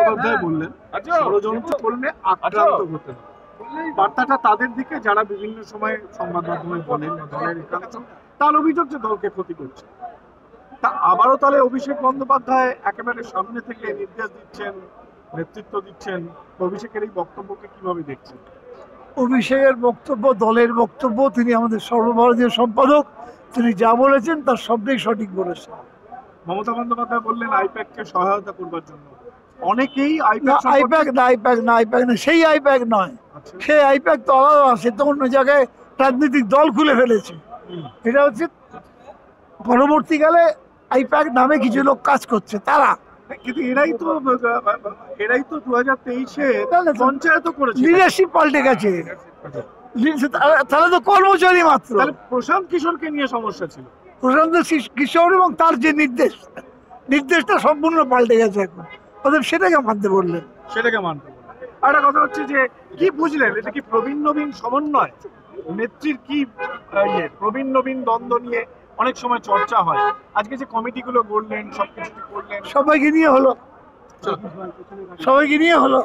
বন্দ্যোপাধ্যায় বললেন ষড়যন্ত্র করলে আক্রান্ত হতে হবে। বার্তাটা তাদের দিকে যারা বিভিন্ন সময় সংবাদ মাধ্যমে বলেন দলের একাংশ, তার অভিযোগ যে দলকে ক্ষতি করছে। তা আবারও তাহলে অভিষেক বন্দ্যোপাধ্যায় একেবারে সামনে থেকে নির্দেশ দিচ্ছেন, নেতৃত্ব দিচ্ছেন। অভিষেকের এই বক্তব্যকে কিভাবে দেখছেন? অভিষেকের বক্তব্য দলের বক্তব্য, তিনি আমাদের সর্বভারতীয় সম্পাদক, তিনি যা বলেছেন তার সবটাই সঠিক বলেছেন। মমতা বন্দ্যোপাধ্যায় বললেন আইপ্যাককে সহায়তা করবার জন্য। অনেকেই আইপ্যাক না, সেই আইপ্যাক নয়, সেই আইপ্যাক তো আলাদা আছে, তো অন্য জায়গায় রাজনৈতিক দল খুলে ফেলেছে। এটা হচ্ছে পরবর্তীকালে আইপ্যাক নামে কিছু লোক কাজ করছে, তারা কিন্তু এরাই তো 2023-এ পঞ্চায়েত করেছে, লিডারশিপ পাল্টে গেছে, তারা তো কর্মচারী মাত্র। প্রশান্ত কিশোরকে নিয়ে সমস্যা ছিল, প্রশান্ত কিশোর এবং তার যে নির্দেশটা সম্পূর্ণ পাল্টে গেছে এখন, অতএব সেটাকে মানতে বললেন। সেটাকে মানতে বললেন। আর একটা কথা হচ্ছে যে কি বুঝলেন, এটা কি প্রবীণ নবীন সমন্বয়? নেত্রীর কি প্রবীণ নবীন দ্বন্দ্ব নিয়ে অনেক সময় চর্চা হয়, আজকে যে কমিটিগুলো গড়লেন সবকিছু করলেন সবাইকে নিয়ে হলো।